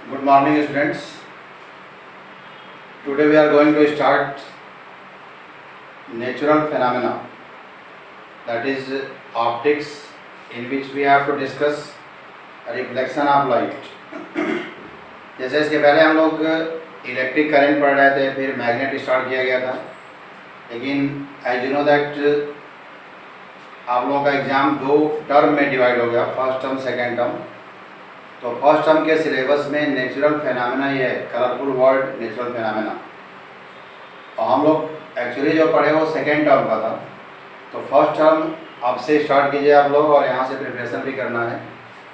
Good morning, students. Today we are going to start natural phenomena, that is optics, in which we have to discuss reflection of light. जैसे इसके पहले हम लोग electric current पढ़ रहे थे, फिर मैग्नेट स्टार्ट किया गया था, लेकिन एज यू नो दैट आप लोगों का एग्ज़ाम दो टर्म में डिवाइड हो गया, फर्स्ट टर्म सेकेंड टर्म। तो फर्स्ट टर्म के सिलेबस में नेचुरल फिनोमेना ही है, कलरफुल वर्ड नेचुरल फिनोमेना। और हम लोग एक्चुअली जो पढ़े वो सेकेंड टर्म का था। तो फर्स्ट टर्म अब से स्टार्ट कीजिए आप लोग, और यहाँ से प्रिपरेशन भी करना है।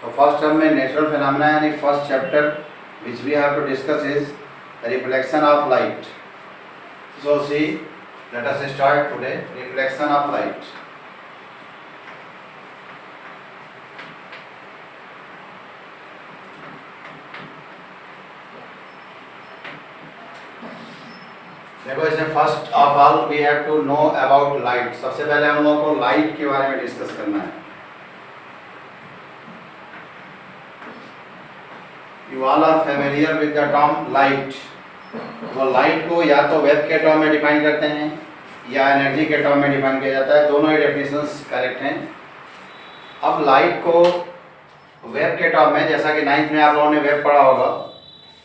तो फर्स्ट टर्म में नेचुरल फिनोमेना यानी first chapter which we have to discuss is reflection of light. So see let us start today reflection of light. देखो, इसमें first of all we have to know about light. सबसे पहले हम लोगों को light के बारे में डिस्कस करना है। You all are familiar with the term light. वो लाइट को या तो वेव के टर्म में डिफाइन करते हैं या एनर्जी के टर्म में डिफाइन किया जाता है, दोनों ही डेफिनेशंस करेक्ट हैं। अब लाइट को वेव के टर्म में, जैसा कि 9th में आप लोगों ने वेव पढ़ा होगा,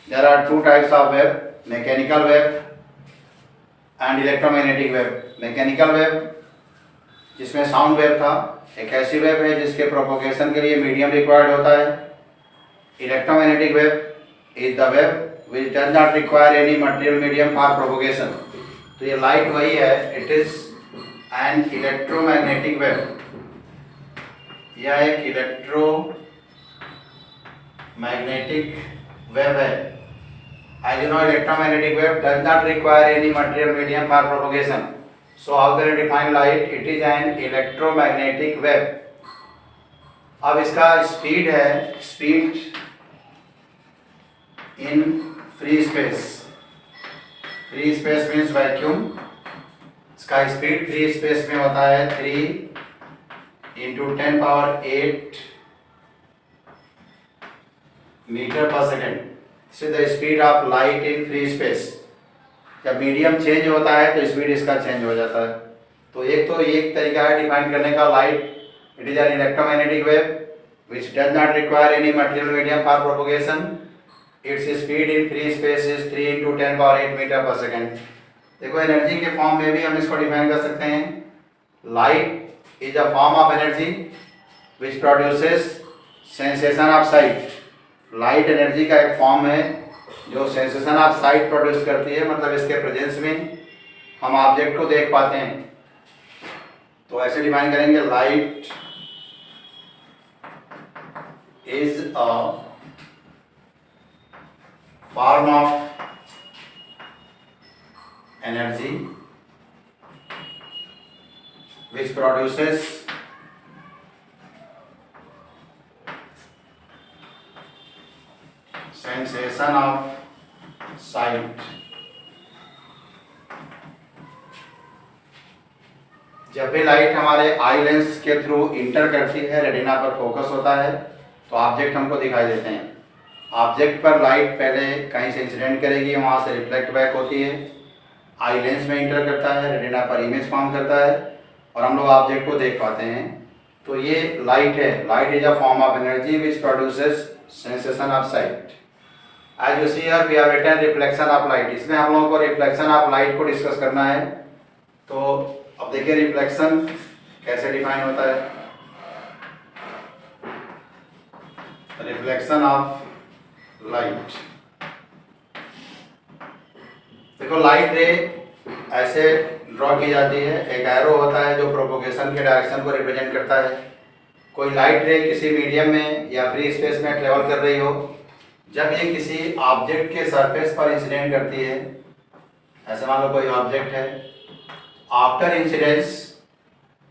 there are two types of wave, mechanical wave and electromagnetic wave. Mechanical wave जिसमें साउंड वेव था, एक ऐसी वेव है जिसके प्रोपोगेशन के लिए मीडियम रिक्वायर्ड होता है। Electromagnetic wave is the wave which does not require any material medium for propagation. तो ये लाइट वही है, it is an electromagnetic wave. यह एक इलेक्ट्रोमैग्नेटिक वेव है। As you know, electromagnetic wave does not require any material medium for propagation. So how can you define light? It is an electromagnetic wave. अब इसका speed है, speed in free space. Free space means vacuum. इसका speed free space में होता है 3 × 10⁸ metre per second. से the speed of light in free space. जब medium change होता है तो स्पीड इसका चेंज हो जाता है। तो एक तरीका है डिफाइन करने का light. It is an electromagnetic wave which does not require any material medium for propagation. Its speed in free space is 3 × 10⁸ metre per second. देखो, एनर्जी के फॉर्म में भी हम इसको डिफाइन कर सकते हैं। Light is a form of energy which produces sensation of sight. Light energy का एक फॉर्म है जो सेंसेशन ऑफ साइट प्रोड्यूस करती है, मतलब इसके प्रेजेंस में हम ऑब्जेक्ट को देख पाते हैं। तो ऐसे डिफाइन करेंगे, light is a form of energy which produces sensation of site. जब भी लाइट हमारे आई लेंस के थ्रू इंटर करती है, रेटिना पर फोकस होता है, तो ऑब्जेक्ट हमको दिखाई देते हैं। ऑब्जेक्ट पर लाइट पहले कहीं से इंसिडेंट करेगी, वहाँ से रिफ्लेक्ट बैक होती है, आई लेंस में इंटर करता है, रेटिना पर इमेज फॉर्म करता है, और हम लोग ऑब्जेक्ट को देख पाते हैं। तो ये लाइट है। Light is a form of energy which produces sensation of site. As you see here, we have written reflection of light. इसमें हम लोगों को रिफ्लेक्शन ऑफ लाइट को डिस्कस करना है। तो अब देखिए रिफ्लेक्शन कैसे डिफाइन होता है। Reflection of light. देखो, लाइट रे ऐसे ड्रॉ की जाती है। एक एरो होता है जो प्रोपोगेशन के डायरेक्शन को रिप्रेजेंट करता है। कोई लाइट रे किसी मीडियम में या फ्री स्पेस में ट्रेवल कर रही हो, जब ये किसी ऑब्जेक्ट के सरफेस पर इंसिडेंट करती है, ऐसे मान लो कोई ऑब्जेक्ट है, आफ्टर इंसिडेंस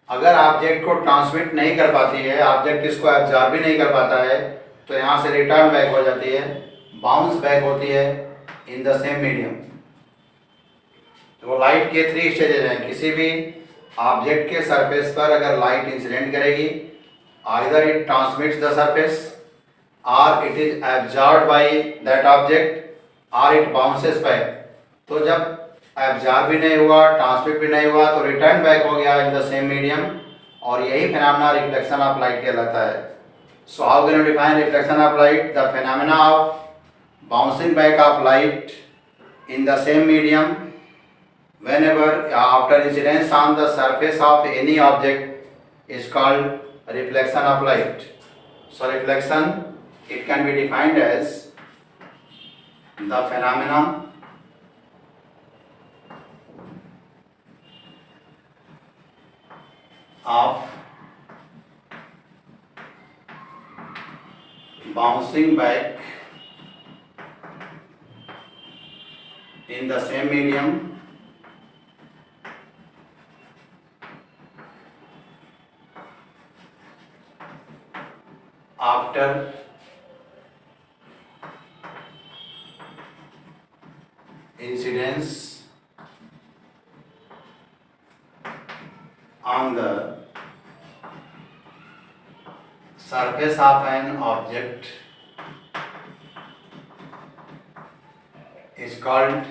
अगर ऑब्जेक्ट को ट्रांसमिट नहीं कर पाती है, ऑब्जेक्ट इसको एब्जॉर्ब भी नहीं कर पाता है, तो यहाँ से रिटर्न बैक हो जाती है, बाउंस बैक होती है इन द सेम मीडियम। तो लाइट के 3 स्टेजेज हैं। किसी भी ऑब्जेक्ट के सरफेस पर अगर लाइट इंसिडेंट करेगी, either it transmits the surface, or it is absorbed by that object or it bounces back. तो जब एब्जॉर्ब भी नहीं हुआ, ट्रांसमिट भी नहीं हुआ, तो रिटर्न बैक हो गया इन द सेम मीडियम, और यही फिनोमेना रिफ्लेक्शन ऑफ लाइट कहलाता है. So how can you define reflection of light? The phenomena of bouncing back of light in the same medium whenever after incidence on the surface of any object is called reflection of light. So reflection, it can be defined as the phenomenon of bouncing back in the same medium after incidence on the surface of an object is called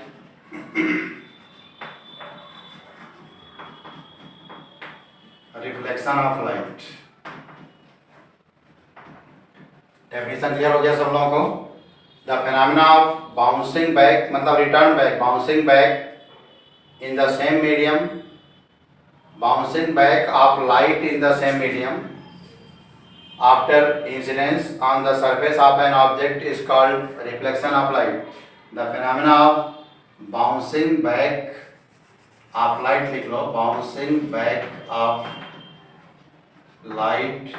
reflection of light. Definition clear हो गया सब लोगों को? The phenomena of bouncing back मतलब return back, bouncing back in the same medium, bouncing back of light in the same medium after incidence on the surface of an object is called reflection of light. The phenomena of bouncing back of light लिख लो, bouncing back of light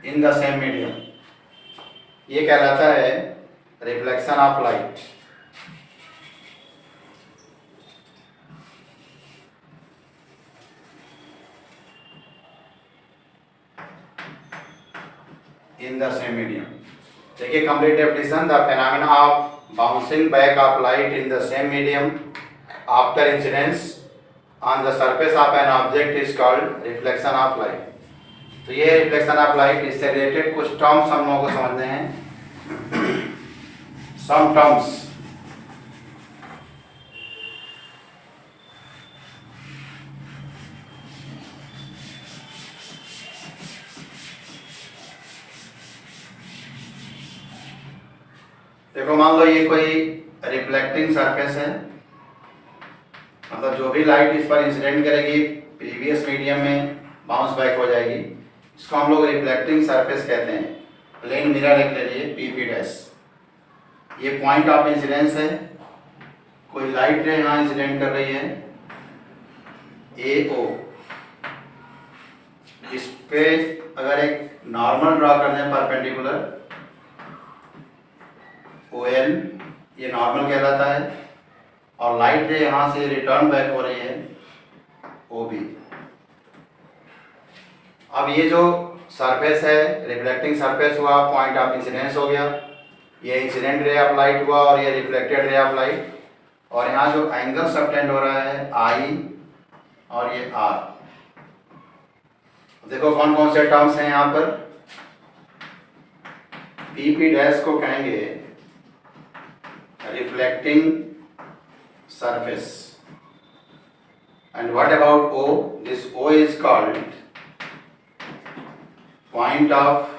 in the same medium, ये कहलाता है reflection of light. In the same medium. देखिए complete definition. The phenomena of bouncing back of light in the same medium after incidence on the surface of an object is called reflection of light. तो ये reflection of light, इससे related कुछ terms हम लोगों को समझने हैं. Some terms. देखो मान लो ये कोई रिफ्लेक्टिंग सरफेस है, मतलब जो भी लाइट इस पर इंसिडेंट करेगी प्रीवियस मीडियम में बाउंस बैक हो जाएगी. इसको हम लोग रिफ्लेक्टिंग सरफेस कहते हैं. प्लेन मिरर एक ले लिए पीपी डैश, ये पॉइंट ऑफ इंसिडेंस है. कोई लाइट रे यहाँ इंसिडेंट कर रही है ए ओ, इस पे अगर एक नॉर्मल ड्रॉ कर दें परपेंडिकुलर ओ एन, ये नॉर्मल कहलाता है. और लाइट रे यहाँ से रिटर्न बैक हो रही है ओ बी. अब ये जो सरफेस है रिफ्लेक्टिंग सरफेस हुआ, पॉइंट ऑफ इंसिडेंस हो गया, ये इंसिडेंट रे ऑफ लाइट हुआ और ये रिफ्लेक्टेड रे ऑफ लाइट. और यहाँ जो एंगल सबटेंड हो रहा है आई और ये आर. देखो कौन कौन से टर्म्स हैं यहाँ पर. पी डैश को कहेंगे reflecting surface, and what about O? This O is called point of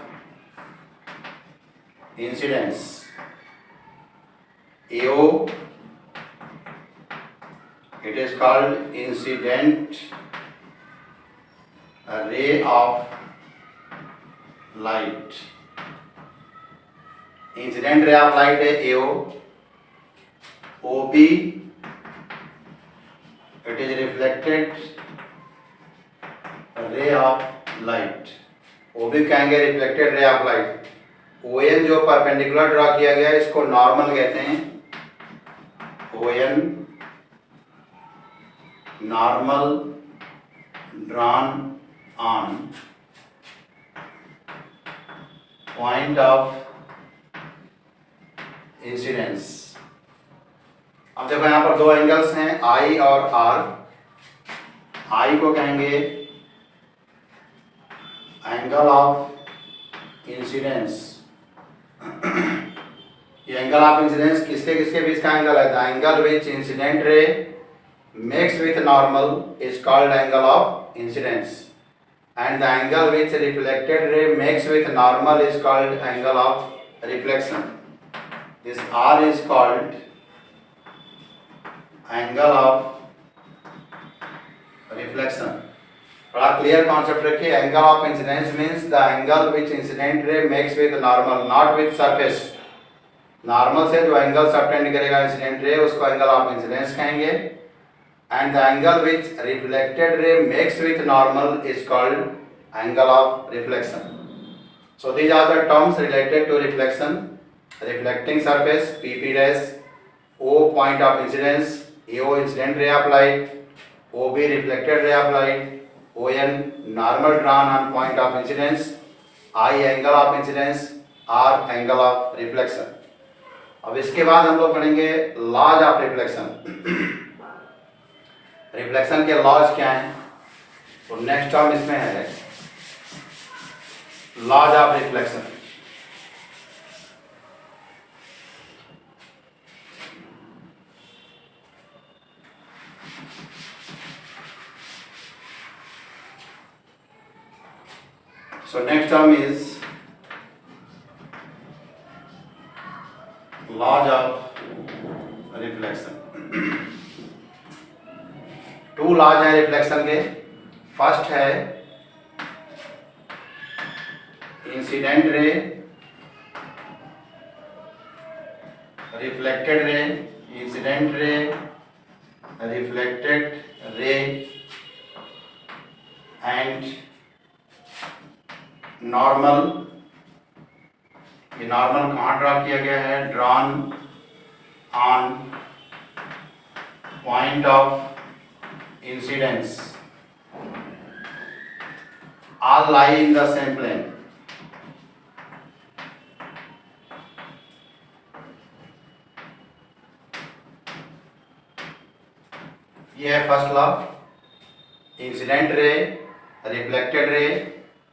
incidence. AO, it is called incident ray of light. Incident ray of light है AO. OB, it is reflected ray of light. OB कहेंगे reflected ray of light. ON जो perpendicular draw किया गया है इसको normal कहते हैं. ON normal drawn on point of incidence. अब देखो यहाँ पर दो एंगल्स हैं I और R. I को कहेंगे एंगल ऑफ इंसिडेंस, ये एंगल ऑफ इंसिडेंस किसके किसके बीच का एंगल है? The angle which incident ray makes with normal is called angle of incidence, and the angle which reflected ray makes with normal is called angle of reflection. This R is called angle of reflection. बड़ा clear concept रखिए, angle of incidence means the angle which incident ray makes with normal, not with surface. Normal से जो angle subtend करेगा incident ray उसको angle of incidence कहेंगे, and the angle which reflected ray makes with normal is called angle of reflection. So these are the terms related to reflection: reflecting surface PP dash, O point of incidence, AO incident ray of light, OB reflected ray of light, ON normal drawn on point of incidence, I angle of incidence, R angle of reflection. अब इसके बाद हम लोग पढ़ेंगे laws of reflection. Reflection के laws क्या हैं? तो नेक्स्ट टर्म इसमें है laws of reflection. So next term is laws of reflection. Two laws है रिफ्लेक्शन के। फर्स्ट है incident ray, reflected ray, incident ray, reflected ray and normal. ये नॉर्मल कहाँ ड्रॉ किया गया है? Drawn on point of incidence, all lie in the same plane. ये है first law, incident ray, reflected ray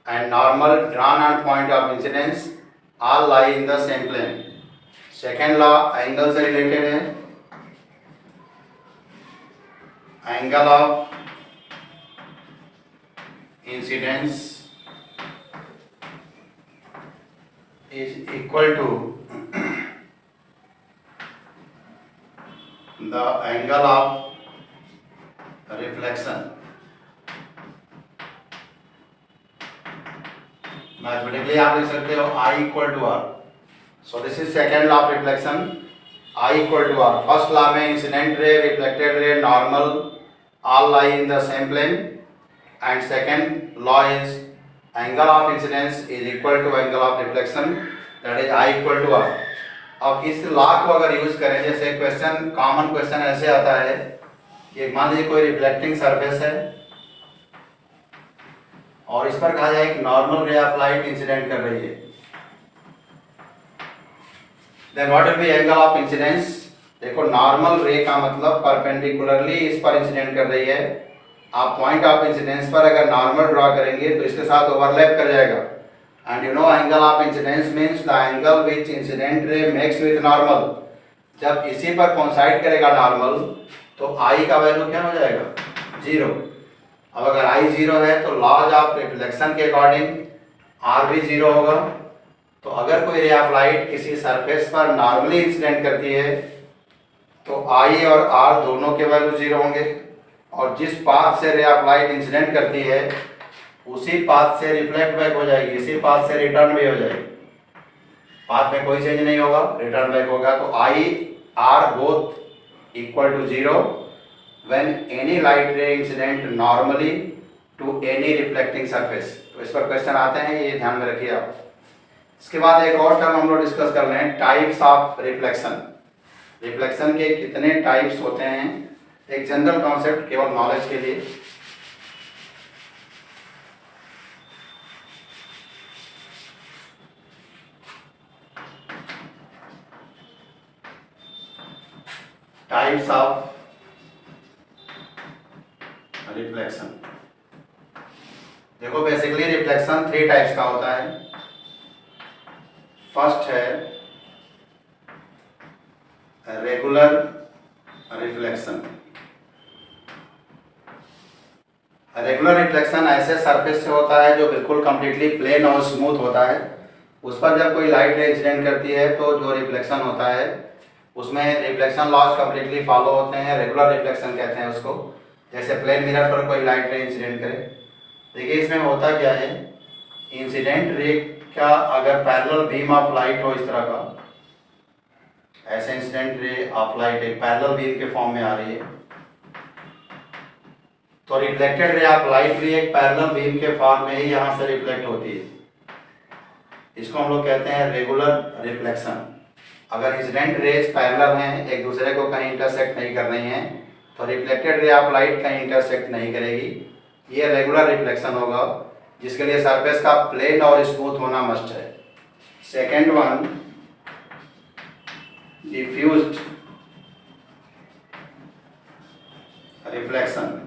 and normal drawn on point of incidence all lie in the same plane. Second law angle से related है, angle of incidence is equal to the angle of reflection. Mathematically आप लिख सकते हो I equal to R. So this is second law of reflection, I equal to R. First law में incident ray, reflected ray, normal all lie in the same plane, and second law is angle of incidence is equal to angle of reflection, that is I equal to R. अब इस law को अगर use करें, जैसे question, common question ऐसे आता है कि मान लीजिए कोई रिफ्लेक्टिंग सरफेस है और इस पर कहा जाए कि normal ray of light incident कर रही है, then what will be angle of incidence? देखो नॉर्मल रे का मतलब परपेंडिकुलरली इस पर इंसिडेंट कर रही है। आप पॉइंट ऑफ इंसिडेंस पर अगर नॉर्मल ड्रॉ करेंगे तो इसके साथ ओवरलैप कर जाएगा, and you know angle of incidence means the angle which incident ray makes with normal. जब इसी पर कोइंसाइड करेगा नॉर्मल तो आई का वैल्यू क्या हो जाएगा? जीरो। अब अगर आई जीरो है तो लॉज ऑफ रिफ्लेक्शन के अकॉर्डिंग आर भी जीरो होगा। तो अगर कोई रे ऑफ लाइट किसी सरफेस पर नॉर्मली इंसिडेंट करती है तो आई और आर दोनों के वैल्यू जीरो होंगे, और जिस पाथ से रे ऑफ लाइट इंसिडेंट करती है उसी पाथ से रिफ्लेक्ट बैक हो जाएगी, इसी पाथ से रिटर्न भी हो जाएगी। पाथ में कोई चेंज नहीं होगा, रिटर्न बैक होगा। तो I R both equal to zero when any light ray incident normally to any reflecting surface. तो इस पर क्वेश्चन आते हैं, ये ध्यान में रखिए आप। इसके बाद एक और टर्म हम लोग डिस्कस कर रहे हैं, टाइप्स ऑफ रिफ्लेक्शन। रिफ्लेक्शन के कितने टाइप्स होते हैं, एक जनरल कॉन्सेप्ट केवल नॉलेज के लिए। Types of reflection. देखो बेसिकली रिफ्लेक्शन थ्री टाइप्स का होता है। फर्स्ट है रेगुलर रिफ्लेक्शन। रेगुलर रिफ्लेक्शन ऐसे सरफेस से होता है जो बिल्कुल कंप्लीटली प्लेन और स्मूथ होता है। उस पर जब कोई लाइट रे इंसिडेंट करती है तो जो रिफ्लेक्शन होता है उसमें रिफ्लेक्शन लॉस कंप्लीटली फॉलो होते हैं, रेगुलर रिफ्लेक्शन कहते हैं उसको। जैसे प्लेन मिरर पर कोई लाइट रे इंसिडेंट करे, देखिए इसमें होता क्या है, इंसिडेंट रे का अगर पैरेलल बीम ऑफ लाइट हो इस तरह का, ऐसे इंसिडेंट रे ऑफ लाइट एक पैरेलल बीम के फॉर्म में आ रही है, तो रिफ्लेक्टेड रे ऑफ लाइट भी एक पैरेलल बीम के फॉर्म में ही यहाँ से रिफ्लेक्ट होती है। इसको हम लोग कहते हैं रेगुलर रिफ्लेक्शन। अगर इंसिडेंट रेज पैरेलल हैं, एक दूसरे को कहीं इंटरसेक्ट नहीं कर रही हैं, तो रिफ्लेक्टेड रे ऑफ लाइट कहीं इंटरसेक्ट नहीं करेगी, ये रेगुलर रिफ्लेक्शन होगा, जिसके लिए सरफेस का प्लेन और स्मूथ होना मस्ट है। Second one diffused reflection.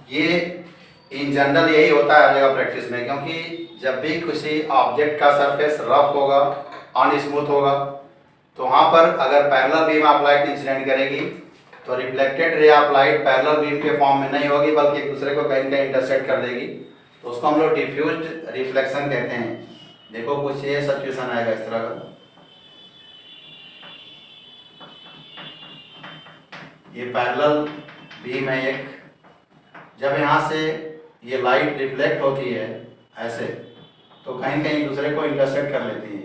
ये इन जनरल यही होता है हर जगह प्रैक्टिस में, क्योंकि जब भी किसी ऑब्जेक्ट का सरफेस रफ होगा, अनस्मूथ होगा, तो वहाँ पर अगर parallel beam of light incident करेगी तो reflected ray of light parallel beam के फॉर्म में नहीं होगी, बल्कि एक दूसरे को कहीं कहीं इंटरसेक्ट कर देगी, तो उसको हम लोग डिफ्यूज्ड रिफ्लेक्शन कहते हैं। देखो कुछ ये सिचुएशन आएगा इस तरह का, ये पैरेलल बीम है एक, जब यहाँ से ये लाइट रिफ्लेक्ट होती है ऐसे, तो कहीं कहीं दूसरे को इंटरसेक्ट कर लेती है,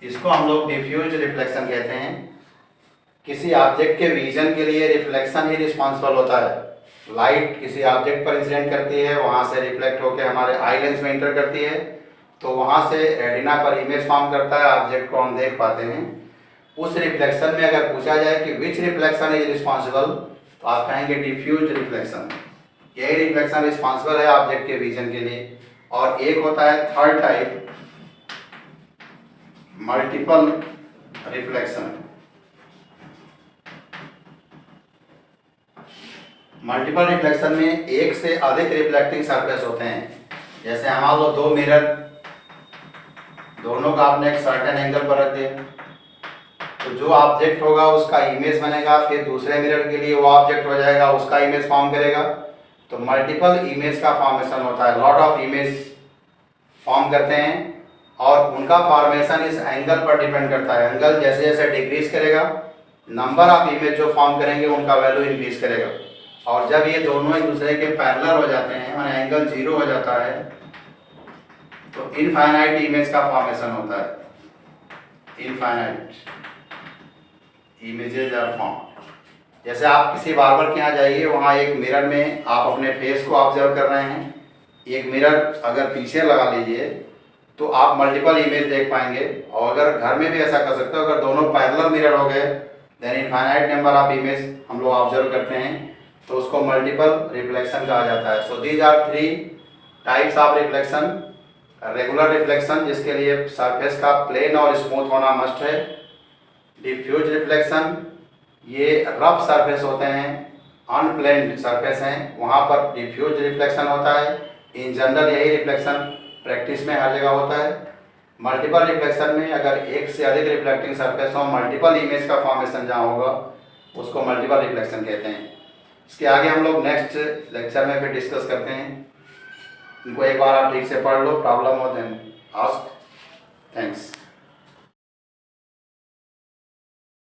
इसको हम लोग डिफ्यूज रिफ्लेक्शन कहते हैं। किसी ऑब्जेक्ट के विजन के लिए रिफ्लेक्शन ही रिस्पॉन्सिबल होता है। लाइट किसी ऑब्जेक्ट पर इंसिडेंट करती है, वहाँ से रिफ्लेक्ट होकर हमारे आई लेंस में इंटर करती है, तो वहाँ से रेटिना पर इमेज फॉर्म करता है, ऑब्जेक्ट को हम देख पाते हैं। उस रिफ्लेक्शन में अगर पूछा जाए कि विच रिफ्लेक्शन इज रिस्पॉन्सिबल, तो आप कहेंगे डिफ्यूज रिफ्लेक्शन। यही रिफ्लेक्शन रिस्पॉन्सिबल है ऑब्जेक्ट के विजन के लिए। और एक होता है third type, multiple reflection. Multiple reflection में एक से अधिक रिफ्लेक्टिंग सरफेस होते हैं। जैसे हमारे लोग दो मिरर, दोनों का आपने एक सर्टेन एंगल पर रख दिया, तो जो ऑब्जेक्ट होगा उसका इमेज बनेगा, फिर दूसरे मिरर के लिए वो ऑब्जेक्ट हो जाएगा, उसका इमेज फॉर्म करेगा, तो मल्टीपल इमेज का फॉर्मेशन होता है। लॉट ऑफ इमेज फॉर्म करते हैं और उनका फॉर्मेशन इस एंगल पर डिपेंड करता है। एंगल जैसे जैसे डिक्रीज करेगा, नंबर ऑफ इमेज जो फॉर्म करेंगे उनका वैल्यू इंक्रीज करेगा। और जब ये दोनों एक दूसरे के पैरेलल हो जाते हैं और एंगल 0 हो जाता है, तो इनफाइनाइट इमेज का फॉर्मेशन होता है। Infinite images are form. जैसे आप किसी बार्बर के यहाँ जाइए, वहाँ एक मिरर में आप अपने फेस को ऑब्जर्व कर रहे हैं, एक मिरर अगर पीछे लगा लीजिए तो आप मल्टीपल इमेज देख पाएंगे। और अगर घर में भी ऐसा कर सकते हो, अगर दोनों पैरेलल मिरर हो गए, then infinite number of image हम लोग ऑब्जर्व करते हैं, तो उसको मल्टीपल रिफ्लेक्शन कहा जाता है। So these are 3 types of reflection. Regular reflection, जिसके लिए सरफेस का प्लेन और स्मूथ होना मस्ट है। डिफ्यूज रिफ्लेक्शन, ये रफ सरफेस होते हैं, अनप्लेन्ड सरफेस हैं, वहाँ पर डिफ्यूज रिफ्लेक्शन होता है। इन जनरल यही रिफ्लेक्शन प्रैक्टिस में हर जगह होता है। मल्टीपल रिफ्लेक्शन में अगर एक से अधिक रिफ्लेक्टिंग सरफेस हो, मल्टीपल इमेज का फॉर्मेशन जहाँ होगा, उसको मल्टीपल रिफ्लेक्शन कहते हैं। इसके आगे हम लोग नेक्स्ट लेक्चर में फिर डिस्कस करते हैं। इनको एक बार आप ठीक से पढ़ लो, प्रॉब्लम हो देन आस्क। थैंक्स।